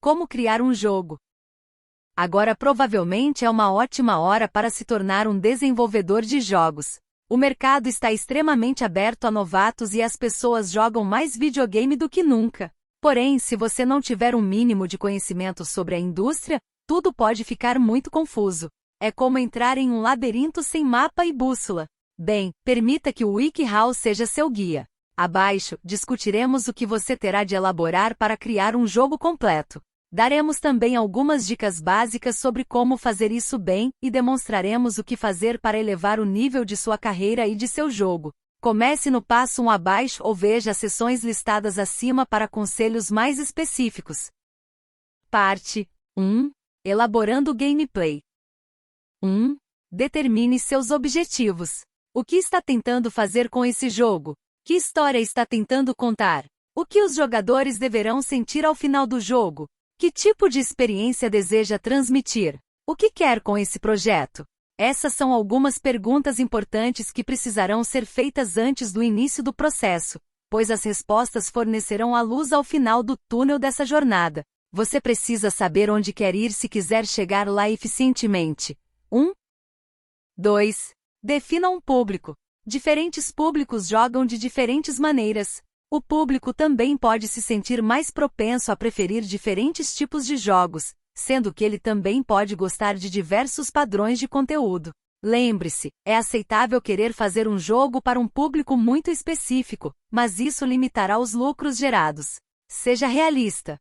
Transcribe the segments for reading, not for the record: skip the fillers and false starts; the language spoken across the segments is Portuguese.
Como criar um jogo. Agora provavelmente é uma ótima hora para se tornar um desenvolvedor de jogos. O mercado está extremamente aberto a novatos e as pessoas jogam mais videogame do que nunca. Porém, se você não tiver um mínimo de conhecimento sobre a indústria, tudo pode ficar muito confuso. É como entrar em um labirinto sem mapa e bússola. Bem, permita que o WikiHow seja seu guia. Abaixo, discutiremos o que você terá de elaborar para criar um jogo completo. Daremos também algumas dicas básicas sobre como fazer isso bem e demonstraremos o que fazer para elevar o nível de sua carreira e de seu jogo. Comece no passo 1 abaixo ou veja as seções listadas acima para conselhos mais específicos. Parte 1. Elaborando gameplay. 1. Determine seus objetivos. O que está tentando fazer com esse jogo? Que história está tentando contar? O que os jogadores deverão sentir ao final do jogo? Que tipo de experiência deseja transmitir? O que quer com esse projeto? Essas são algumas perguntas importantes que precisarão ser feitas antes do início do processo, pois as respostas fornecerão a luz ao final do túnel dessa jornada. Você precisa saber onde quer ir se quiser chegar lá eficientemente. 1. 2. Defina um público. Diferentes públicos jogam de diferentes maneiras. O público também pode se sentir mais propenso a preferir diferentes tipos de jogos, sendo que ele também pode gostar de diversos padrões de conteúdo. Lembre-se, é aceitável querer fazer um jogo para um público muito específico, mas isso limitará os lucros gerados. Seja realista.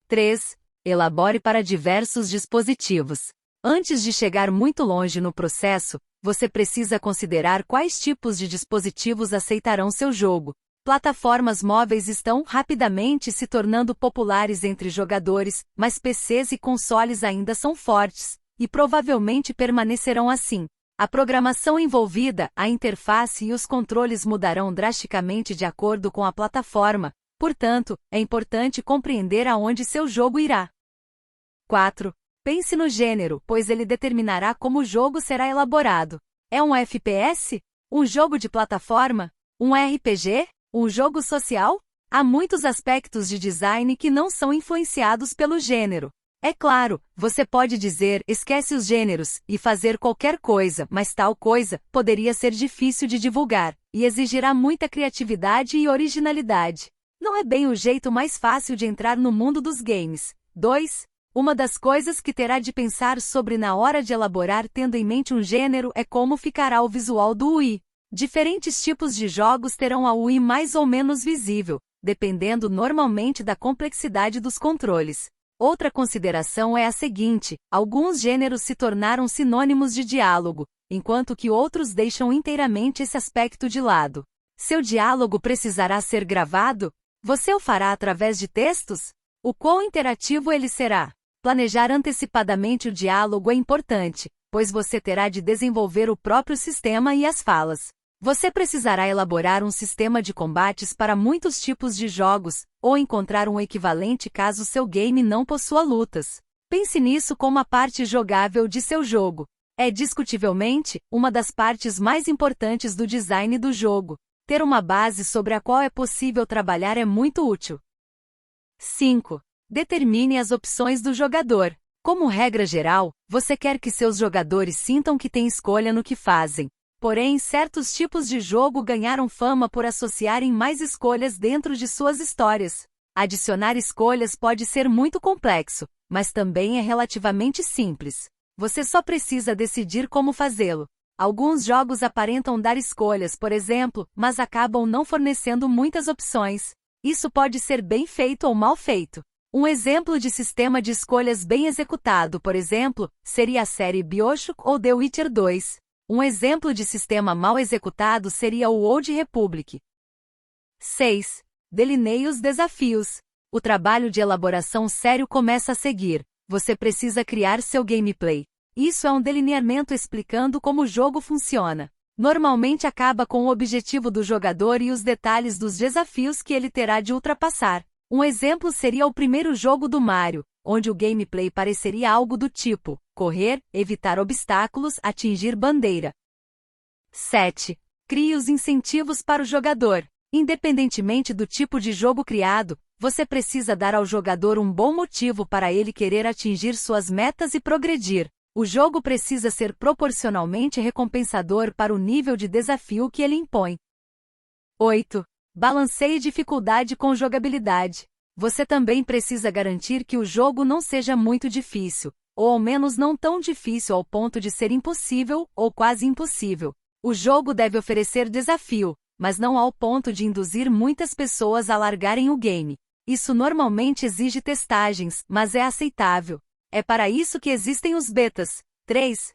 3. Elabore para diversos dispositivos. Antes de chegar muito longe no processo, você precisa considerar quais tipos de dispositivos aceitarão seu jogo. Plataformas móveis estão rapidamente se tornando populares entre jogadores, mas PCs e consoles ainda são fortes, e provavelmente permanecerão assim. A programação envolvida, a interface e os controles mudarão drasticamente de acordo com a plataforma, portanto, é importante compreender aonde seu jogo irá. 4. Pense no gênero, pois ele determinará como o jogo será elaborado. É um FPS? Um jogo de plataforma? Um RPG? Um jogo social? Há muitos aspectos de design que não são influenciados pelo gênero. É claro, você pode dizer, esquece os gêneros, e fazer qualquer coisa, mas tal coisa poderia ser difícil de divulgar, e exigirá muita criatividade e originalidade. Não é bem o jeito mais fácil de entrar no mundo dos games. 2. Uma das coisas que terá de pensar sobre na hora de elaborar tendo em mente um gênero é como ficará o visual do UI. Diferentes tipos de jogos terão a UI mais ou menos visível, dependendo normalmente da complexidade dos controles. Outra consideração é a seguinte: alguns gêneros se tornaram sinônimos de diálogo, enquanto que outros deixam inteiramente esse aspecto de lado. Seu diálogo precisará ser gravado? Você o fará através de textos? O quão interativo ele será? Planejar antecipadamente o diálogo é importante, pois você terá de desenvolver o próprio sistema e as falas. Você precisará elaborar um sistema de combates para muitos tipos de jogos, ou encontrar um equivalente caso seu game não possua lutas. Pense nisso como a parte jogável de seu jogo. É discutivelmente uma das partes mais importantes do design do jogo. Ter uma base sobre a qual é possível trabalhar é muito útil. 5. Determine as opções do jogador. Como regra geral, você quer que seus jogadores sintam que têm escolha no que fazem. Porém, certos tipos de jogo ganharam fama por associarem mais escolhas dentro de suas histórias. Adicionar escolhas pode ser muito complexo, mas também é relativamente simples. Você só precisa decidir como fazê-lo. Alguns jogos aparentam dar escolhas, por exemplo, mas acabam não fornecendo muitas opções. Isso pode ser bem feito ou mal feito. Um exemplo de sistema de escolhas bem executado, por exemplo, seria a série BioShock ou The Witcher 2. Um exemplo de sistema mal executado seria o Old Republic. 6. Delineie os desafios. O trabalho de elaboração sério começa a seguir. Você precisa criar seu gameplay. Isso é um delineamento explicando como o jogo funciona. Normalmente acaba com o objetivo do jogador e os detalhes dos desafios que ele terá de ultrapassar. Um exemplo seria o primeiro jogo do Mario, onde o gameplay pareceria algo do tipo: correr, evitar obstáculos, atingir bandeira. 7. Crie os incentivos para o jogador. Independentemente do tipo de jogo criado, Você precisa dar ao jogador um bom motivo para ele querer atingir suas metas e progredir. O jogo precisa ser proporcionalmente recompensador para o nível de desafio que ele impõe. 8. Balanceie dificuldade com jogabilidade. Você também precisa garantir que o jogo não seja muito difícil, ou ao menos não tão difícil ao ponto de ser impossível ou quase impossível. O jogo deve oferecer desafio, mas não ao ponto de induzir muitas pessoas a largarem o game. Isso normalmente exige testagens, mas é aceitável. É para isso que existem os betas. 3.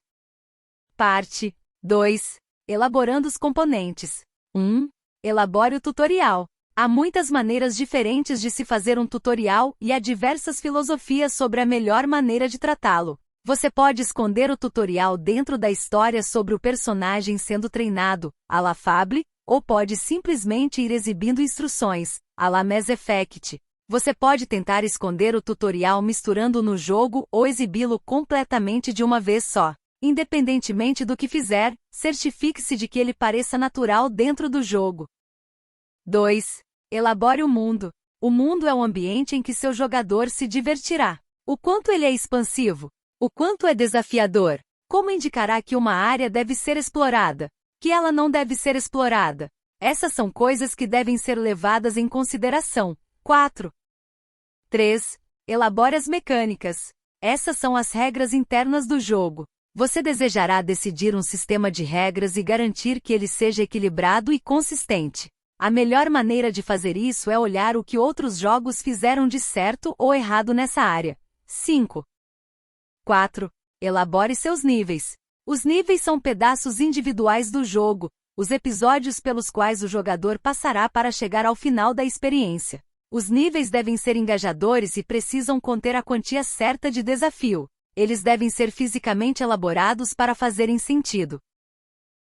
Parte 2. Elaborando os componentes. 1. Elabore o tutorial. Há muitas maneiras diferentes de se fazer um tutorial e há diversas filosofias sobre a melhor maneira de tratá-lo. Você pode esconder o tutorial dentro da história sobre o personagem sendo treinado, à la Fable, ou pode simplesmente ir exibindo instruções, à la Mass Effect. Você pode tentar esconder o tutorial misturando no jogo ou exibi-lo completamente de uma vez só. Independentemente do que fizer, certifique-se de que ele pareça natural dentro do jogo. 2. Elabore o mundo. O mundo é o ambiente em que seu jogador se divertirá. O quanto ele é expansivo? O quanto é desafiador? Como indicará que uma área deve ser explorada? Que ela não deve ser explorada? Essas são coisas que devem ser levadas em consideração. 4. 3. Elabore as mecânicas. Essas são as regras internas do jogo. Você desejará decidir um sistema de regras e garantir que ele seja equilibrado e consistente. A melhor maneira de fazer isso é olhar o que outros jogos fizeram de certo ou errado nessa área. 5. 4. Elabore seus níveis. Os níveis são pedaços individuais do jogo, os episódios pelos quais o jogador passará para chegar ao final da experiência. Os níveis devem ser engajadores e precisam conter a quantia certa de desafio. Eles devem ser fisicamente elaborados para fazerem sentido.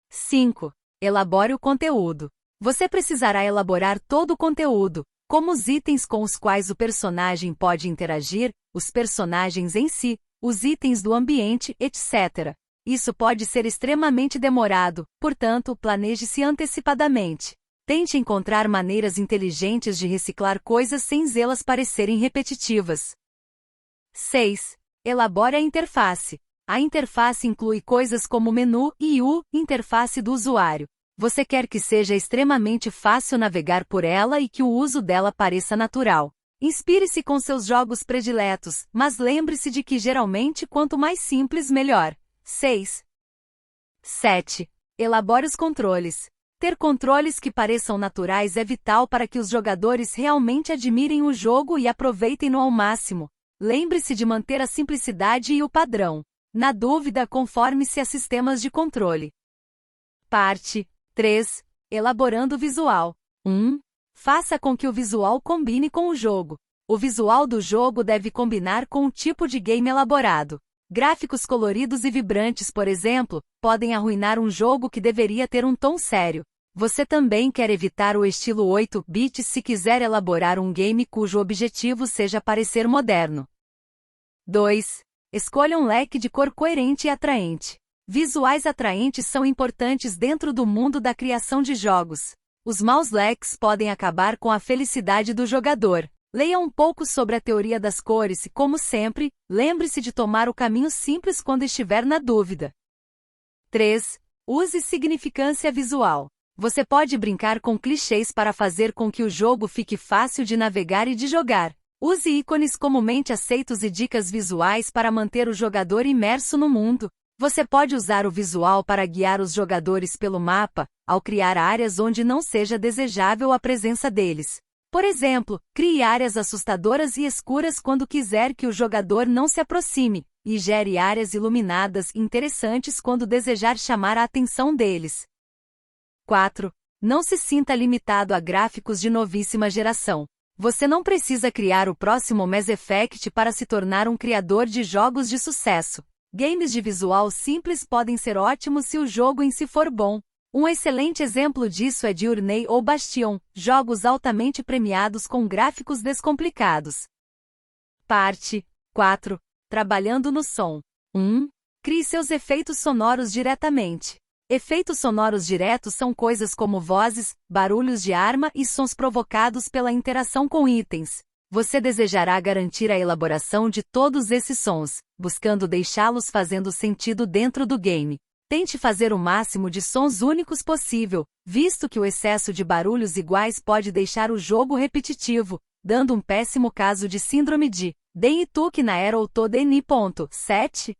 5. Elabore o conteúdo. Você precisará elaborar todo o conteúdo, como os itens com os quais o personagem pode interagir, os personagens em si, os itens do ambiente, etc. Isso pode ser extremamente demorado, portanto, planeje-se antecipadamente. Tente encontrar maneiras inteligentes de reciclar coisas sem elas parecerem repetitivas. 6. Elabore a interface. A interface inclui coisas como menu e interface do usuário. Você quer que seja extremamente fácil navegar por ela e que o uso dela pareça natural. Inspire-se com seus jogos prediletos, mas lembre-se de que geralmente quanto mais simples, melhor. 6. 7. Elabore os controles. Ter controles que pareçam naturais é vital para que os jogadores realmente admirem o jogo e aproveitem-no ao máximo. Lembre-se de manter a simplicidade e o padrão. Na dúvida, conforme-se a sistemas de controle. Parte 3. Elaborando o visual. 1. Faça com que o visual combine com o jogo. O visual do jogo deve combinar com o tipo de game elaborado. Gráficos coloridos e vibrantes, por exemplo, podem arruinar um jogo que deveria ter um tom sério. Você também quer evitar o estilo 8-bit se quiser elaborar um game cujo objetivo seja parecer moderno. 2. Escolha um leque de cor coerente e atraente. Visuais atraentes são importantes dentro do mundo da criação de jogos. Os maus leques podem acabar com a felicidade do jogador. Leia um pouco sobre a teoria das cores e, como sempre, lembre-se de tomar o caminho simples quando estiver na dúvida. 3. Use significância visual. Você pode brincar com clichês para fazer com que o jogo fique fácil de navegar e de jogar. Use ícones comumente aceitos e dicas visuais para manter o jogador imerso no mundo. Você pode usar o visual para guiar os jogadores pelo mapa, ao criar áreas onde não seja desejável a presença deles. Por exemplo, crie áreas assustadoras e escuras quando quiser que o jogador não se aproxime, e gere áreas iluminadas e interessantes quando desejar chamar a atenção deles. 4. Não se sinta limitado a gráficos de novíssima geração. Você não precisa criar o próximo Mass Effect para se tornar um criador de jogos de sucesso. Games de visual simples podem ser ótimos se o jogo em si for bom. Um excelente exemplo disso é Journey ou Bastion, jogos altamente premiados com gráficos descomplicados. Parte 4. Trabalhando no som. 1. Crie seus efeitos sonoros diretamente. Efeitos sonoros diretos são coisas como vozes, barulhos de arma e sons provocados pela interação com itens. Você desejará garantir a elaboração de todos esses sons, buscando deixá-los fazendo sentido dentro do game. Tente fazer o máximo de sons únicos possível, visto que o excesso de barulhos iguais pode deixar o jogo repetitivo, dando um péssimo caso de síndrome de Denituke na era Otodeni. 7.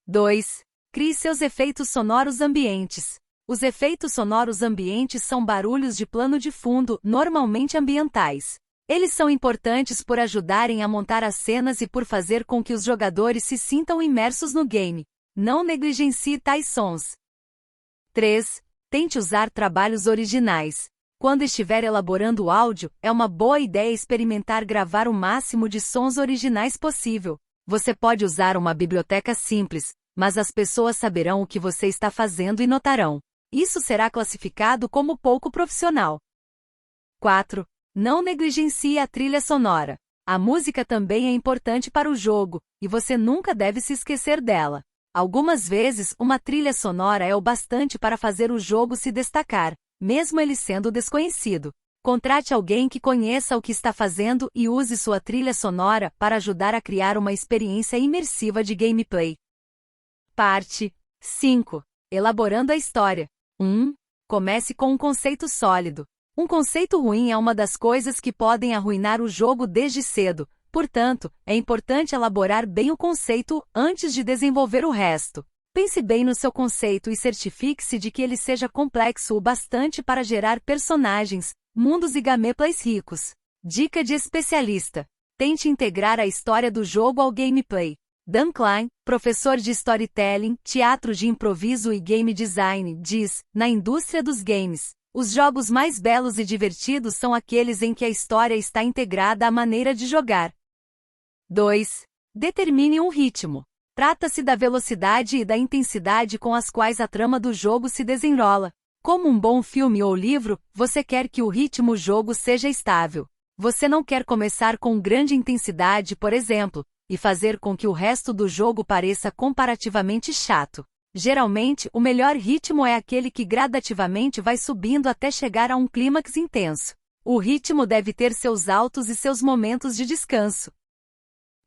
2. Crie seus efeitos sonoros ambientes. Os efeitos sonoros ambientes são barulhos de plano de fundo, normalmente ambientais. Eles são importantes por ajudarem a montar as cenas e por fazer com que os jogadores se sintam imersos no game. Não negligencie tais sons. 3. Tente usar trabalhos originais. Quando estiver elaborando o áudio, é uma boa ideia experimentar gravar o máximo de sons originais possível. Você pode usar uma biblioteca simples, mas as pessoas saberão o que você está fazendo e notarão. Isso será classificado como pouco profissional. 4. Não negligencie a trilha sonora. A música também é importante para o jogo, e você nunca deve se esquecer dela. Algumas vezes, uma trilha sonora é o bastante para fazer o jogo se destacar, mesmo ele sendo desconhecido. Contrate alguém que conheça o que está fazendo e use sua trilha sonora para ajudar a criar uma experiência imersiva de gameplay. Parte 5. Elaborando a história. 1. Comece com um conceito sólido. Um conceito ruim é uma das coisas que podem arruinar o jogo desde cedo. Portanto, é importante elaborar bem o conceito antes de desenvolver o resto. Pense bem no seu conceito e certifique-se de que ele seja complexo o bastante para gerar personagens, mundos e gameplays ricos. Dica de especialista: tente integrar a história do jogo ao gameplay. Dan Klein, professor de storytelling, teatro de improviso e game design, diz: na indústria dos games, os jogos mais belos e divertidos são aqueles em que a história está integrada à maneira de jogar. 2. Determine um ritmo. Trata-se da velocidade e da intensidade com as quais a trama do jogo se desenrola. Como um bom filme ou livro, você quer que o ritmo do jogo seja estável. Você não quer começar com grande intensidade, por exemplo, e fazer com que o resto do jogo pareça comparativamente chato. Geralmente, o melhor ritmo é aquele que gradativamente vai subindo até chegar a um clímax intenso. O ritmo deve ter seus altos e seus momentos de descanso.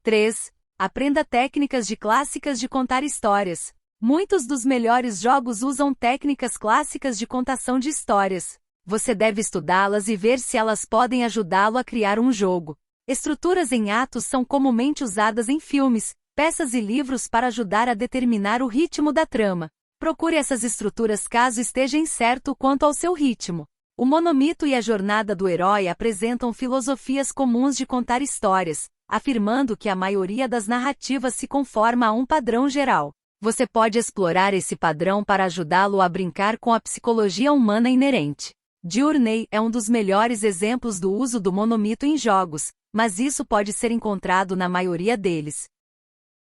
3. Aprenda técnicas clássicas de contar histórias. Muitos dos melhores jogos usam técnicas clássicas de contação de histórias. Você deve estudá-las e ver se elas podem ajudá-lo a criar um jogo. Estruturas em atos são comumente usadas em filmes, peças e livros para ajudar a determinar o ritmo da trama. Procure essas estruturas caso esteja incerto quanto ao seu ritmo. O monomito e a jornada do herói apresentam filosofias comuns de contar histórias, afirmando que a maioria das narrativas se conforma a um padrão geral. Você pode explorar esse padrão para ajudá-lo a brincar com a psicologia humana inerente. Journey é um dos melhores exemplos do uso do monomito em jogos, mas isso pode ser encontrado na maioria deles.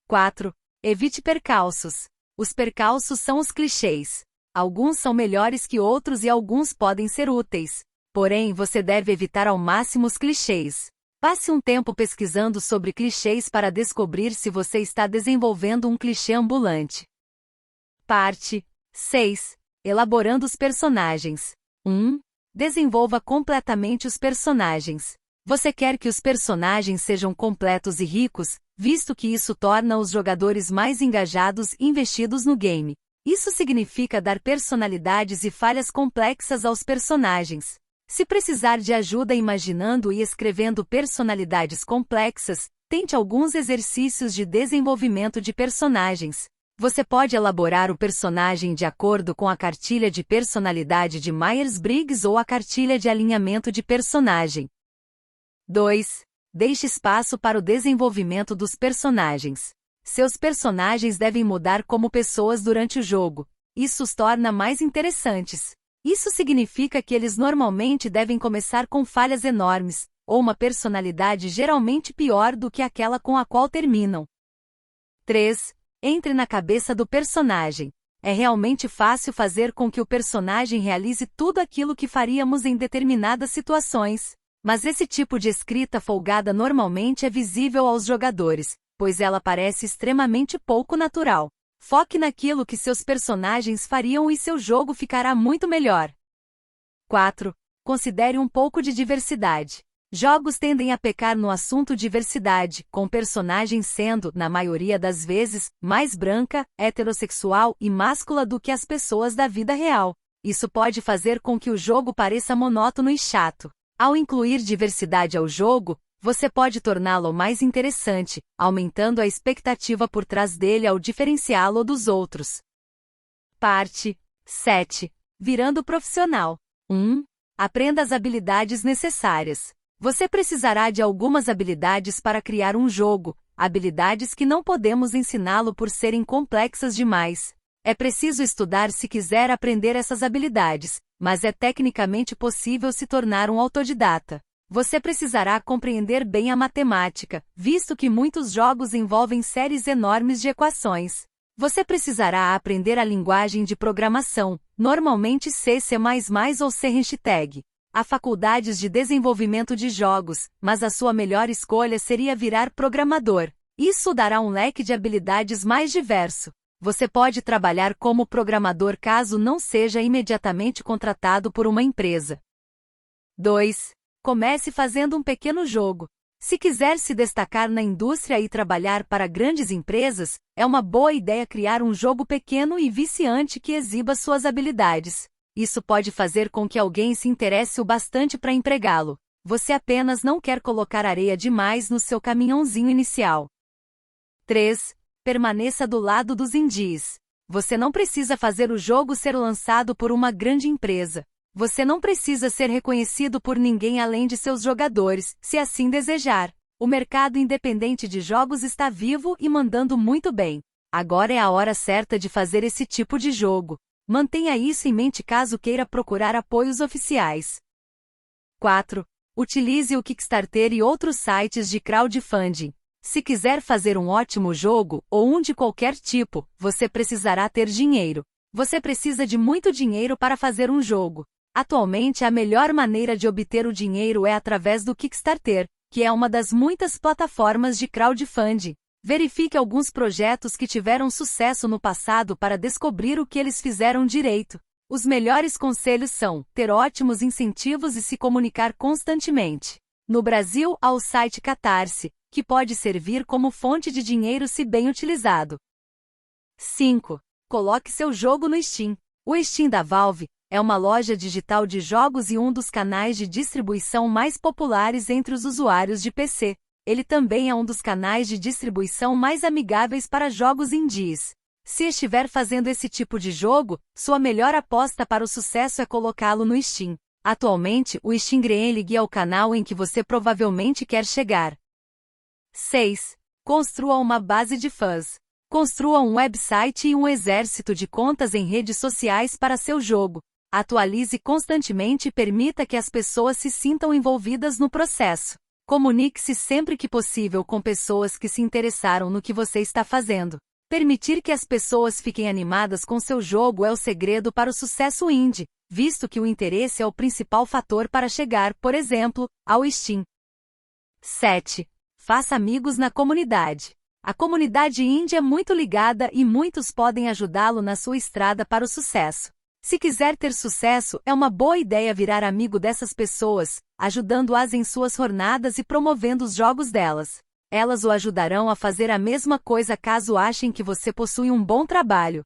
4. Evite percalços. Os percalços são os clichês. Alguns são melhores que outros e alguns podem ser úteis. Porém, você deve evitar ao máximo os clichês. Passe um tempo pesquisando sobre clichês para descobrir se você está desenvolvendo um clichê ambulante. Parte 6. Elaborando os personagens. 1. Desenvolva completamente os personagens. Você quer que os personagens sejam completos e ricos, visto que isso torna os jogadores mais engajados e investidos no game. Isso significa dar personalidades e falhas complexas aos personagens. Se precisar de ajuda imaginando e escrevendo personalidades complexas, tente alguns exercícios de desenvolvimento de personagens. Você pode elaborar o personagem de acordo com a cartilha de personalidade de Myers-Briggs ou a cartilha de alinhamento de personagem. 2. Deixe espaço para o desenvolvimento dos personagens. Seus personagens devem mudar como pessoas durante o jogo. Isso os torna mais interessantes. Isso significa que eles normalmente devem começar com falhas enormes, ou uma personalidade geralmente pior do que aquela com a qual terminam. 3. Entre na cabeça do personagem. É realmente fácil fazer com que o personagem realize tudo aquilo que faríamos em determinadas situações. Mas esse tipo de escrita folgada normalmente é visível aos jogadores, pois ela parece extremamente pouco natural. Foque naquilo que seus personagens fariam e seu jogo ficará muito melhor. 4. Considere um pouco de diversidade. Jogos tendem a pecar no assunto diversidade, com personagens sendo, na maioria das vezes, mais branca, heterossexual e máscula do que as pessoas da vida real. Isso pode fazer com que o jogo pareça monótono e chato. Ao incluir diversidade ao jogo, você pode torná-lo mais interessante, aumentando a expectativa por trás dele ao diferenciá-lo dos outros. Parte 7. Virando profissional. 1. Aprenda as habilidades necessárias. Você precisará de algumas habilidades para criar um jogo, habilidades que não podemos ensiná-lo por serem complexas demais. É preciso estudar se quiser aprender essas habilidades, mas é tecnicamente possível se tornar um autodidata. Você precisará compreender bem a matemática, visto que muitos jogos envolvem séries enormes de equações. Você precisará aprender a linguagem de programação, normalmente C++ ou C#. Há faculdades de desenvolvimento de jogos, mas a sua melhor escolha seria virar programador. Isso dará um leque de habilidades mais diverso. Você pode trabalhar como programador caso não seja imediatamente contratado por uma empresa. 2. Comece fazendo um pequeno jogo. Se quiser se destacar na indústria e trabalhar para grandes empresas, é uma boa ideia criar um jogo pequeno e viciante que exiba suas habilidades. Isso pode fazer com que alguém se interesse o bastante para empregá-lo. Você apenas não quer colocar areia demais no seu caminhãozinho inicial. 3. Permaneça do lado dos indies. Você não precisa fazer o jogo ser lançado por uma grande empresa. Você não precisa ser reconhecido por ninguém além de seus jogadores, se assim desejar. O mercado independente de jogos está vivo e mandando muito bem. Agora é a hora certa de fazer esse tipo de jogo. Mantenha isso em mente caso queira procurar apoios oficiais. 4. Utilize o Kickstarter e outros sites de crowdfunding. Se quiser fazer um ótimo jogo, ou um de qualquer tipo, você precisará ter dinheiro. Você precisa de muito dinheiro para fazer um jogo. Atualmente a melhor maneira de obter o dinheiro é através do Kickstarter, que é uma das muitas plataformas de crowdfunding. Verifique alguns projetos que tiveram sucesso no passado para descobrir o que eles fizeram direito. Os melhores conselhos são ter ótimos incentivos e se comunicar constantemente. No Brasil, há o site Catarse, que pode servir como fonte de dinheiro se bem utilizado. 5. Coloque seu jogo no Steam. O Steam da Valve é uma loja digital de jogos e um dos canais de distribuição mais populares entre os usuários de PC. Ele também é um dos canais de distribuição mais amigáveis para jogos indies. Se estiver fazendo esse tipo de jogo, sua melhor aposta para o sucesso é colocá-lo no Steam. Atualmente, o Steam Greenleague é o canal em que você provavelmente quer chegar. 6. Construa uma base de fãs. Construa um website e um exército de contas em redes sociais para seu jogo. Atualize constantemente e permita que as pessoas se sintam envolvidas no processo. Comunique-se sempre que possível com pessoas que se interessaram no que você está fazendo. Permitir que as pessoas fiquem animadas com seu jogo é o segredo para o sucesso indie, visto que o interesse é o principal fator para chegar, por exemplo, ao Steam. 7. Faça amigos na comunidade. A comunidade indie é muito ligada e muitos podem ajudá-lo na sua estrada para o sucesso. Se quiser ter sucesso, é uma boa ideia virar amigo dessas pessoas, ajudando-as em suas jornadas e promovendo os jogos delas. Elas o ajudarão a fazer a mesma coisa caso achem que você possui um bom trabalho.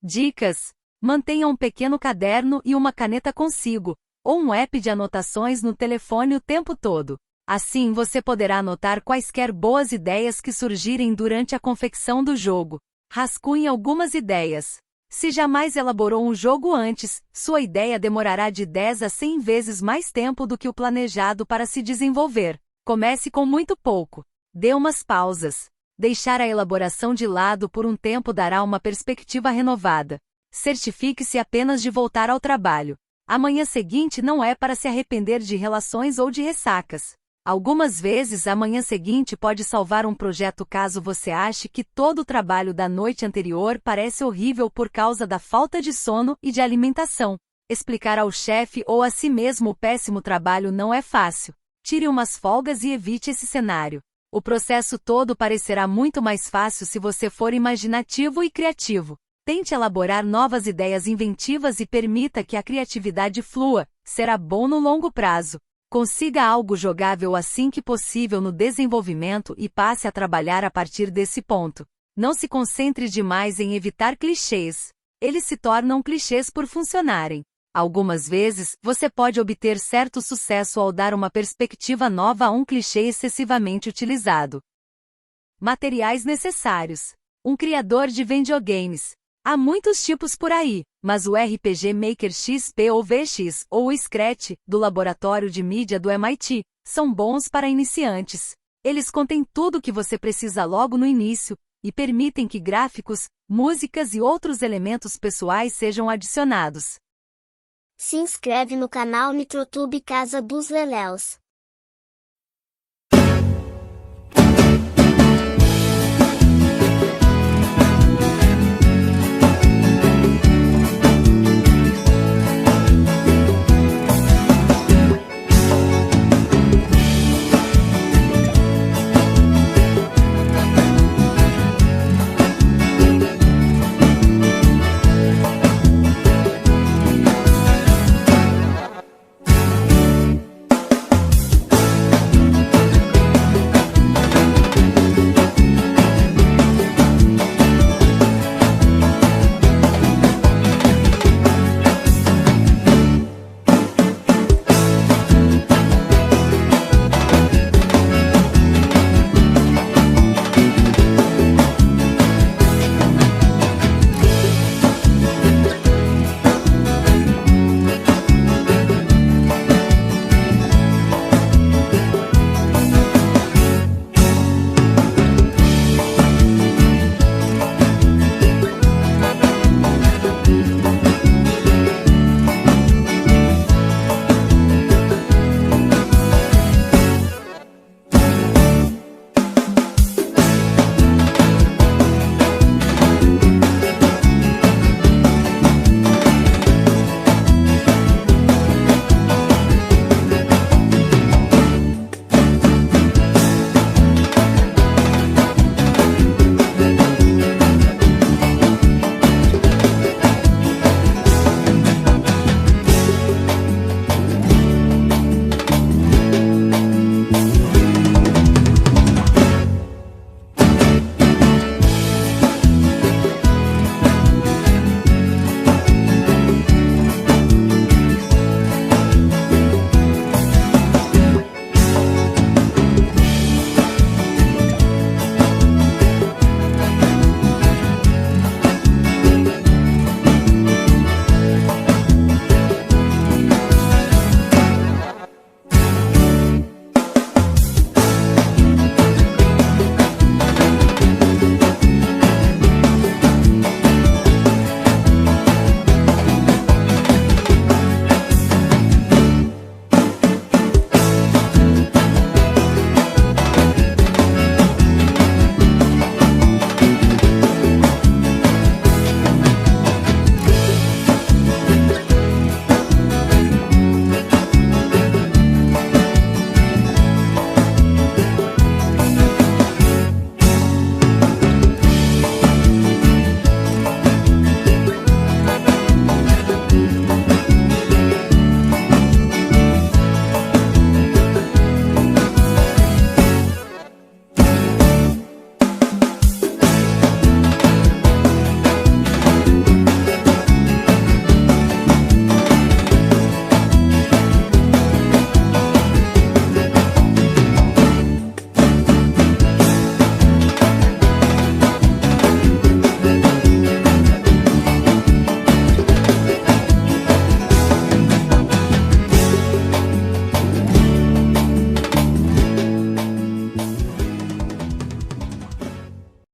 Dicas: mantenha um pequeno caderno e uma caneta consigo, ou um app de anotações no telefone o tempo todo. Assim você poderá anotar quaisquer boas ideias que surgirem durante a confecção do jogo. Rascunhe algumas ideias. Se jamais elaborou um jogo antes, sua ideia demorará de 10 a 100 vezes mais tempo do que o planejado para se desenvolver. Comece com muito pouco. Dê umas pausas. Deixar a elaboração de lado por um tempo dará uma perspectiva renovada. Certifique-se apenas de voltar ao trabalho. A manhã seguinte não é para se arrepender de relações ou de ressacas. Algumas vezes a manhã seguinte pode salvar um projeto caso você ache que todo o trabalho da noite anterior parece horrível por causa da falta de sono e de alimentação. Explicar ao chefe ou a si mesmo o péssimo trabalho não é fácil. Tire umas folgas e evite esse cenário. O processo todo parecerá muito mais fácil se você for imaginativo e criativo. Tente elaborar novas ideias inventivas e permita que a criatividade flua. Será bom no longo prazo. Consiga algo jogável assim que possível no desenvolvimento e passe a trabalhar a partir desse ponto. Não se concentre demais em evitar clichês. Eles se tornam clichês por funcionarem. Algumas vezes, você pode obter certo sucesso ao dar uma perspectiva nova a um clichê excessivamente utilizado. Materiais necessários. Um criador de videogames. Há muitos tipos por aí, mas o RPG Maker XP ou VX, ou o Scratch, do Laboratório de Mídia do MIT, são bons para iniciantes. Eles contêm tudo o que você precisa logo no início, e permitem que gráficos, músicas e outros elementos pessoais sejam adicionados. Se inscreve no canal NitroTube Casa dos Leléus.